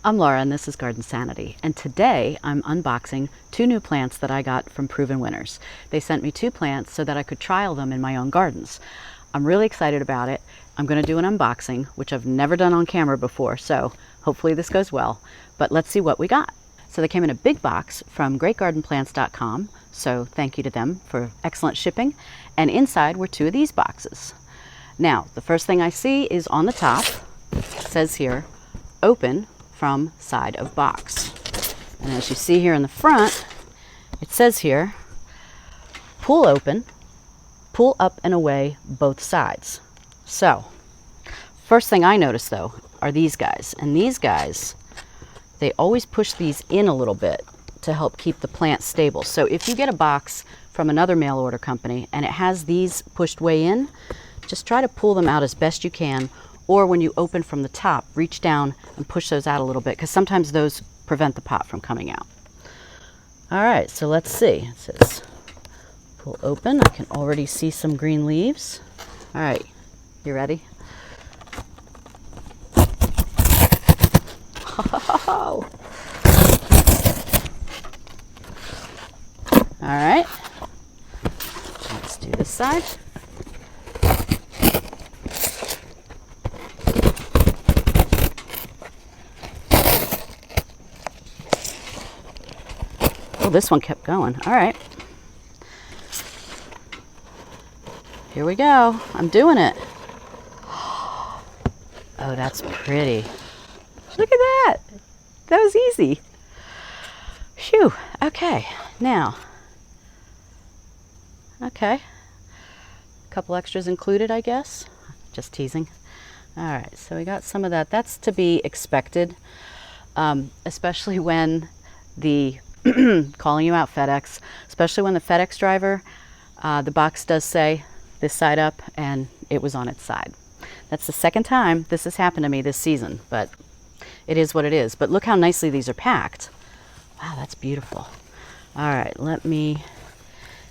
I'm Laura and this is Garden Sanity, and today I'm unboxing two new plants that I got from Proven Winners. They sent me two plants so that I could trial them in my own gardens. I'm really excited about it. I'm going to do an unboxing, which I've never done on camera before, so hopefully this goes well. But let's see what we got. So they came in a big box from greatgardenplants.com, so thank you to them for excellent shipping. And inside were two of these boxes. Now, the first thing I see is on the top, it says here, open from side of box. And as you see here in the front, it says here, pull open, pull up and away both sides. So, first thing I notice though are these guys. And these guys, they always push these in a little bit to help keep the plant stable. So if you get a box from another mail order company and it has these pushed way in, just try to pull them out as best you can. Or when you open from the top, reach down and push those out a little bit, because sometimes those prevent the pot from coming out. All right, so let's see. It says pull open. I can already see some green leaves. All right, you ready? Oh. All right, let's do this side. Oh, this one kept going. All right. Here we go. I'm doing it. Oh, that's pretty. Look at that. That was easy. Phew. Okay. Now. Okay. A couple extras included, I guess. Just teasing. All right. So we got some of that. That's to be expected, especially when the calling you out, FedEx, especially when the FedEx driver, the box does say this side up and it was on its side. That's the second time this has happened to me this season, but it is what it is. But look how nicely these are packed. Wow, that's beautiful. All right,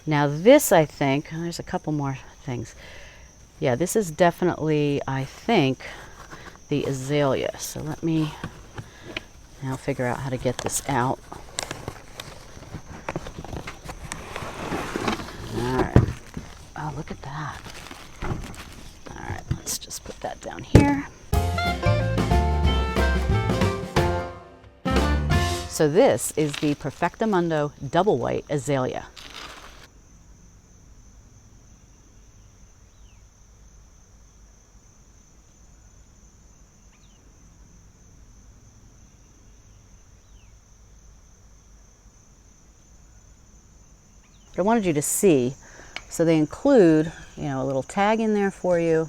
now this, I think, there's a couple more things. Yeah, this is definitely, I think, the azalea. So let me now figure out how to get this out. Oh, look at that. All right, let's just put that down here. So this is the Perfecto Mundo Double White Azalea. But I wanted you to see. So they include, a little tag in there for you.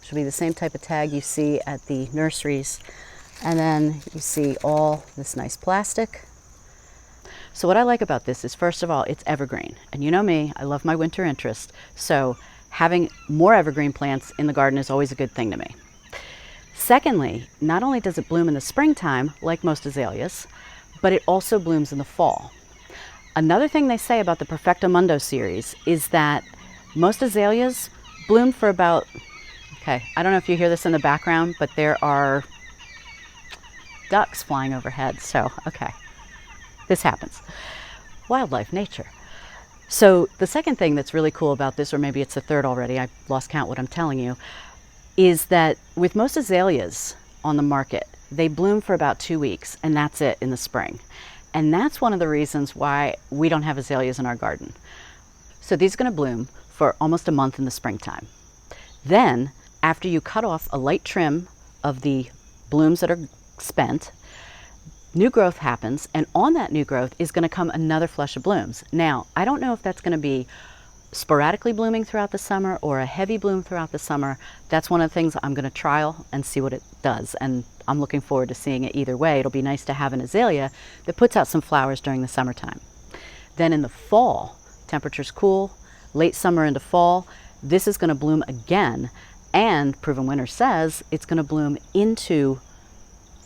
Which will be the same type of tag you see at the nurseries. And then you see all this nice plastic. So what I like about this is, first of all, it's evergreen. And you know me, I love my winter interest. So having more evergreen plants in the garden is always a good thing to me. Secondly, not only does it bloom in the springtime, like most azaleas, but it also blooms in the fall. Another thing they say about the Perfecto Mundo series is that most azaleas bloom for about, okay, I don't know if you hear this in the background, but there are ducks flying overhead. So, okay, this happens. Wildlife, nature. So the second thing that's really cool about this, or maybe it's the third already, I lost count what I'm telling you, is that with most azaleas on the market, they bloom for about 2 weeks, and that's it in the spring. And that's one of the reasons why we don't have azaleas in our garden. So these are going to bloom for almost a month in the springtime. Then, after you cut off a light trim of the blooms that are spent, new growth happens, and on that new growth is going to come another flush of blooms. Now, I don't know if that's going to be sporadically blooming throughout the summer or a heavy bloom throughout the summer. That's one of the things I'm going to trial and see what it does. And I'm looking forward to seeing it either way. It'll be nice to have an azalea that puts out some flowers during the summertime. Then in the fall, temperatures cool, late summer into fall, this is going to bloom again. And Proven Winner says it's going to bloom into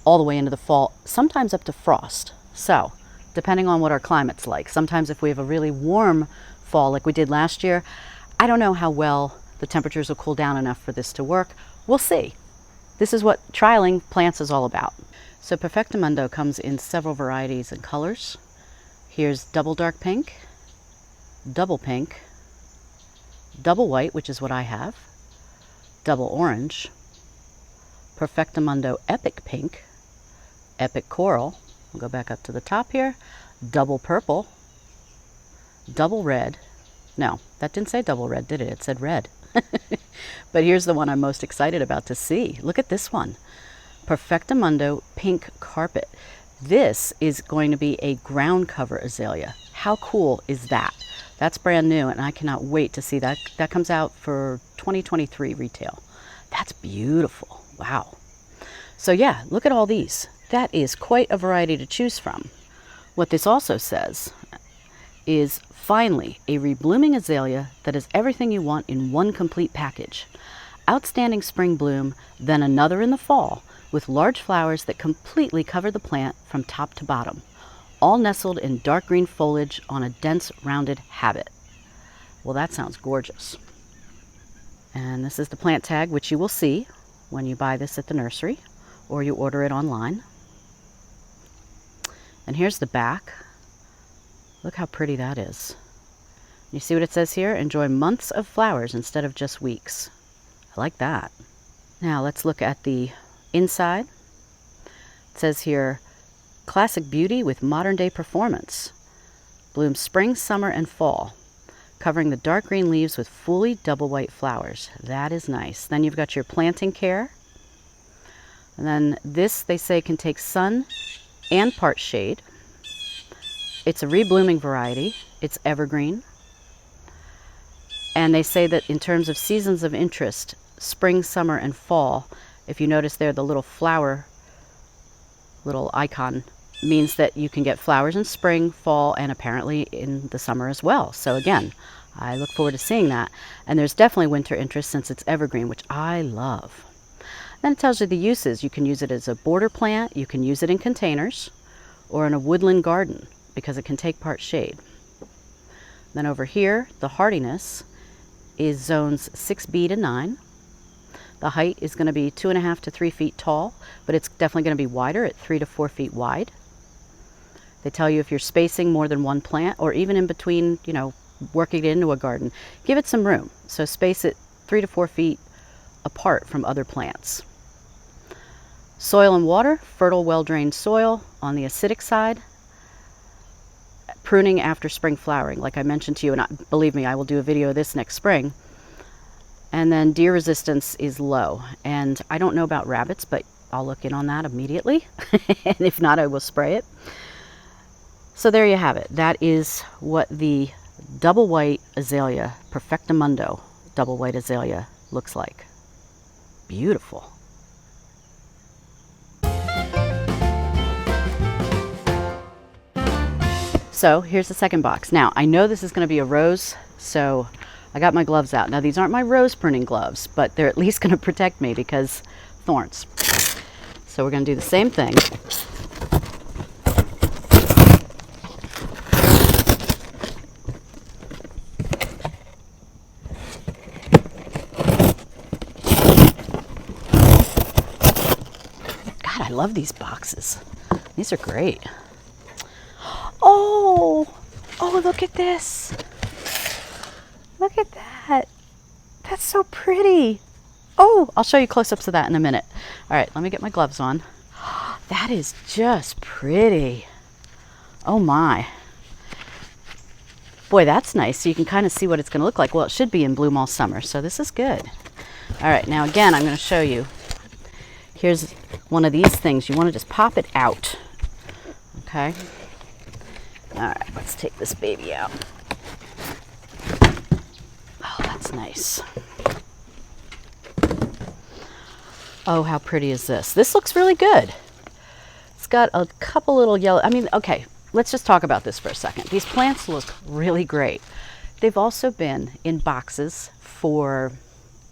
all the way into the fall, sometimes up to frost. So depending on what our climate's like, sometimes if we have a really warm fall like we did last year, I don't know how well the temperatures will cool down enough for this to work. We'll see. this is what trialing plants is all about. So Perfecto Mundo comes in several varieties and colors. Here's double dark pink, double pink, double white, which is what I have, double orange, Perfecto Mundo epic pink, epic coral, we'll go back up to the top here, double purple, double red. No, that didn't say double red, did it? It said red. But here's the one I'm most excited about to see. Look at this one. Perfecto Mundo pink carpet. This is going to be a ground cover azalea. How cool is that? That's brand new, and I cannot wait to see that. That comes out for 2023 retail. That's beautiful. Wow. So yeah, look at all these. That is quite a variety to choose from. What this also says is finally a reblooming azalea that is everything you want in one complete package. Outstanding spring bloom, then another in the fall, with large flowers that completely cover the plant from top to bottom, all nestled in dark green foliage on a dense, rounded habit. Well, that sounds gorgeous. And this is the plant tag, which you will see when you buy this at the nursery or you order it online. And here's the back. Look how pretty that is. You see what it says here? Enjoy months of flowers instead of just weeks. I like that. Now let's look at the inside. It says here, classic beauty with modern day performance. Blooms spring, summer, and fall, covering the dark green leaves with fully double white flowers. That is nice. Then you've got your planting care. And then this, they say, can take sun and part shade. It's a reblooming variety. It's evergreen. And they say that in terms of seasons of interest, spring, summer, and fall, if you notice there, the little flower, little icon, means that you can get flowers in spring, fall, and apparently in the summer as well. So again, I look forward to seeing that. And there's definitely winter interest since it's evergreen, which I love. Then it tells you the uses. You can use it as a border plant, you can use it in containers, or in a woodland garden, because it can take part shade. Then over here, the hardiness is zones 6B to 9. The height is going to be 2.5 to 3 feet tall, but it's definitely going to be wider at 3 to 4 feet wide. They tell you if you're spacing more than one plant, or even in between, you know, working it into a garden, give it some room. So space it 3 to 4 feet apart from other plants. Soil and water, fertile, well-drained soil on the acidic side. Pruning after spring flowering, like I mentioned to you, and believe me, I will do a video of this next spring. And then deer resistance is low. And I don't know about rabbits, but I'll look in on that immediately. And if not, I will spray it. So there you have it. That is what the double white azalea, Perfecto Mundo double white azalea, looks like. Beautiful. So here's the second box. Now, I know this is going to be a rose, so I got my gloves out. Now, these aren't my rose pruning gloves, but they're at least going to protect me because thorns. So we're going to do the same thing. God, I love these boxes. These are great. Oh, look at this. Look at that. That's so pretty. Oh, I'll show you close-ups of that in a minute. All right, let me get my gloves on. That is just pretty. Oh my. Boy, that's nice. So you can kind of see what it's going to look like. Well, it should be in bloom all summer, so this is good. All right, now again, I'm going to show you. Here's one of these things. You want to just pop it out. Okay. All right, let's take this baby out. Oh, that's nice. Oh, how pretty is this? This looks really good. It's got a couple little yellow, okay, let's just talk about this for a second. These plants look really great. They've also been in boxes for,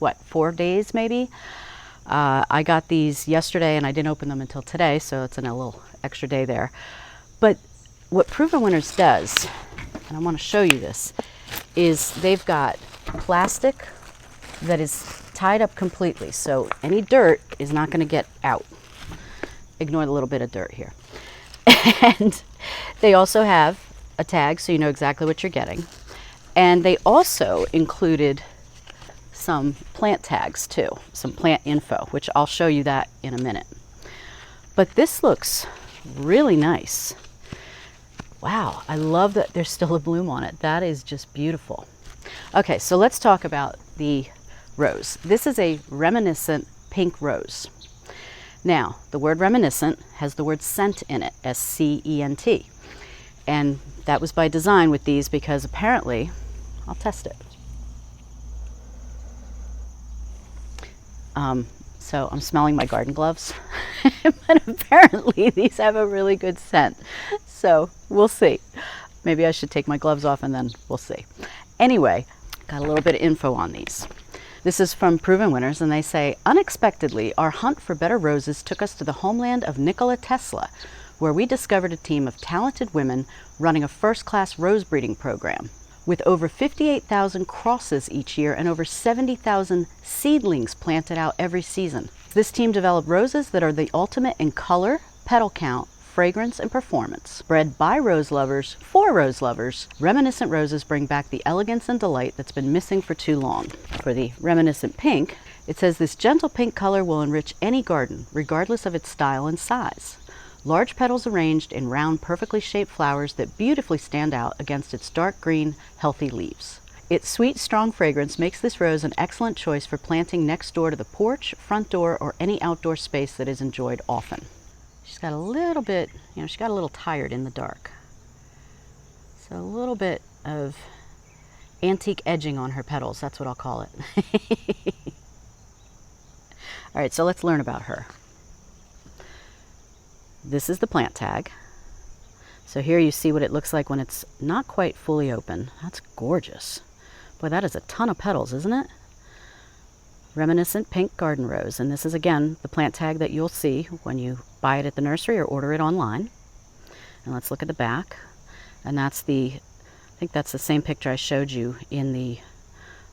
what, 4 days maybe? I got these yesterday and I didn't open them until today, so it's in a little extra day there. But what Proven Winners does, and I want to show you this, is they've got plastic that is tied up completely, so any dirt is not going to get out. Ignore the little bit of dirt here. And they also have a tag so you know exactly what you're getting. And they also included some plant tags too, some plant info, which I'll show you that in a minute. But this looks really nice. Wow, I love that there's still a bloom on it. That is just beautiful. Okay, so let's talk about the rose. This is a reminiscent pink rose. Now, the word reminiscent has the word scent in it, S-C-E-N-T. And that was by design with these because apparently, I'll test it. So I'm smelling my garden gloves, but apparently these have a really good scent. So we'll see. Maybe I should take my gloves off and then we'll see. Anyway, got a little bit of info on these. This is from Proven Winners, and they say, unexpectedly, our hunt for better roses took us to the homeland of Nikola Tesla, where we discovered a team of talented women running a first-class rose breeding program. With over 58,000 crosses each year and over 70,000 seedlings planted out every season. This team developed roses that are the ultimate in color, petal count, fragrance, and performance. Bred by rose lovers, for rose lovers, Reminiscent roses bring back the elegance and delight that's been missing for too long. For the Reminiscent pink, it says this gentle pink color will enrich any garden, regardless of its style and size. Large petals arranged in round, perfectly shaped flowers that beautifully stand out against its dark green, healthy leaves. Its sweet, strong fragrance makes this rose an excellent choice for planting next door to the porch, front door, or any outdoor space that is enjoyed often. She's got a little bit, she got a little tired in the dark. So a little bit of antique edging on her petals, that's what I'll call it. All right, so let's learn about her. This is the plant tag. So here you see what it looks like when it's not quite fully open. That's gorgeous. Boy, that is a ton of petals, isn't it? Reminiscent pink garden rose. And this is, again, the plant tag that you'll see when you buy it at the nursery or order it online. And let's look at the back. And that's I think that's the same picture I showed you in the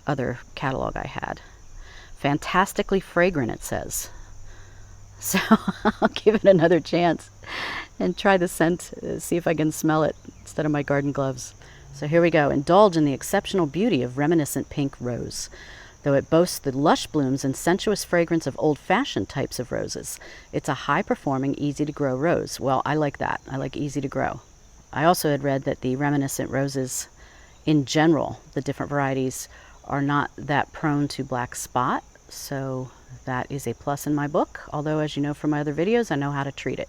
other catalog I had. Fantastically fragrant, it says. So I'll give it another chance and try the scent, see if I can smell it instead of my garden gloves. So here we go. Indulge in the exceptional beauty of Reminiscent pink rose. Though it boasts the lush blooms and sensuous fragrance of old-fashioned types of roses, it's a high-performing, easy-to-grow rose. Well, I like that. I like easy to grow. I also had read that the Reminiscent roses, in general, the different varieties, are not that prone to black spot, so that is a plus in my book, although as you know from my other videos, I know how to treat it.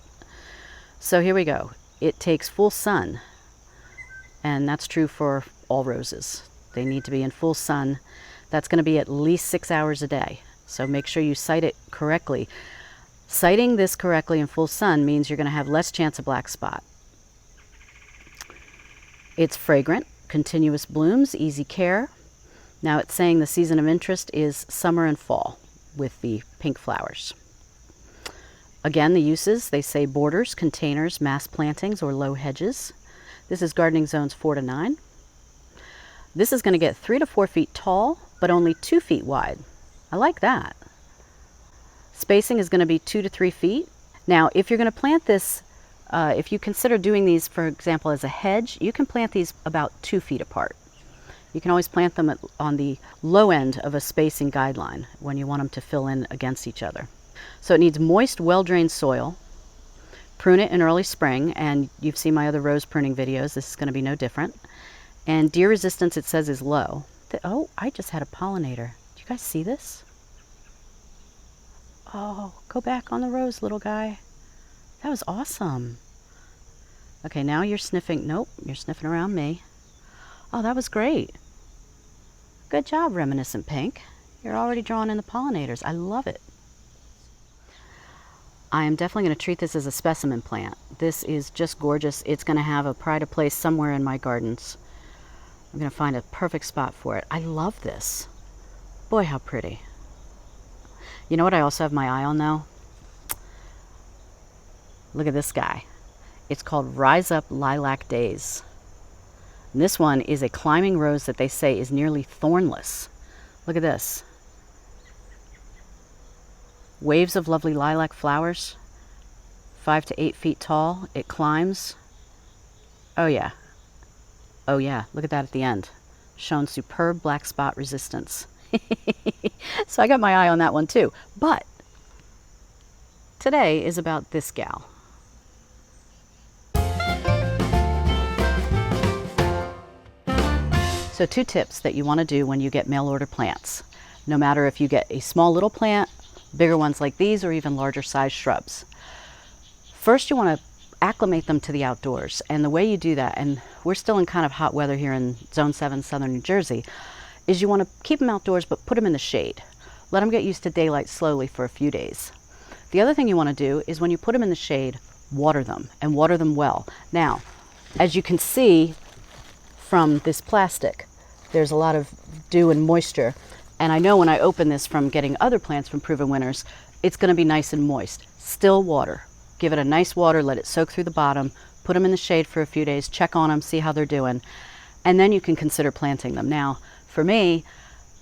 So here we go. It takes full sun, and that's true for all roses. They need to be in full sun. That's going to be at least 6 hours a day, so make sure you site it correctly. Siting this correctly in full sun means you're going to have less chance of black spot. It's fragrant, continuous blooms, easy care. Now it's saying the season of interest is summer and fall with the pink flowers. Again, the uses, they say borders, containers, mass plantings, or low hedges. This is gardening zones 4 to 9. This is going to get 3 to 4 feet tall, but only 2 feet wide. I like that. Spacing is going to be 2 to 3 feet. Now, if you're going to plant this, if you consider doing these, for example, as a hedge, you can plant these about 2 feet apart. You can always plant them on the low end of a spacing guideline when you want them to fill in against each other. So it needs moist, well-drained soil. Prune it in early spring, and you've seen my other rose pruning videos. This is going to be no different. And deer resistance, it says, is low. Oh, I just had a pollinator. Do you guys see this? Oh, go back on the rose, little guy. That was awesome. Okay, now you're sniffing. Nope, you're sniffing around me. Oh, that was great. Good job, Reminiscent Pink. You're already drawing in the pollinators. I love it. I am definitely going to treat this as a specimen plant. This is just gorgeous. It's going to have a pride of place somewhere in my gardens. I'm going to find a perfect spot for it. I love this. Boy, how pretty. You know what I also have my eye on now? Look at this guy. It's called Rise Up Lilac Days. And this one is a climbing rose that they say is nearly thornless. Look at this. waves of lovely lilac flowers, 5 to 8 feet tall. It climbs. Oh yeah. Oh yeah, look at that at the end. Shown superb black spot resistance. So I got my eye on that one too. But today is about this gal. So 2 tips that you want to do when you get mail order plants. No matter if you get a small little plant, bigger ones like these, or even larger size shrubs. First, you want to acclimate them to the outdoors. And the way you do that, and we're still in kind of hot weather here in Zone 7, Southern New Jersey, is you want to keep them outdoors, but put them in the shade. Let them get used to daylight slowly for a few days. The other thing you want to do is when you put them in the shade, water them, and water them well. Now, as you can see from this plastic, there's a lot of dew and moisture. And I know when I open this from getting other plants from Proven Winners, it's going to be nice and moist. Still water. Give it a nice water, let it soak through the bottom, put them in the shade for a few days, check on them, see how they're doing, and then you can consider planting them. Now, for me,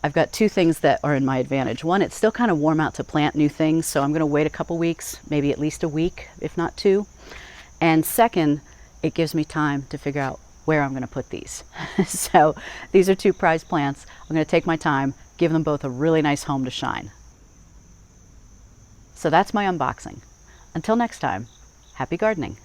I've got 2 things that are in my advantage. One, it's still kind of warm out to plant new things, so I'm going to wait a couple weeks, maybe at least a week, if not 2. And second, it gives me time to figure out where I'm going to put these. So these are 2 prized plants. I'm going to take my time, give them both a really nice home to shine. So that's my unboxing. Until next time, happy gardening.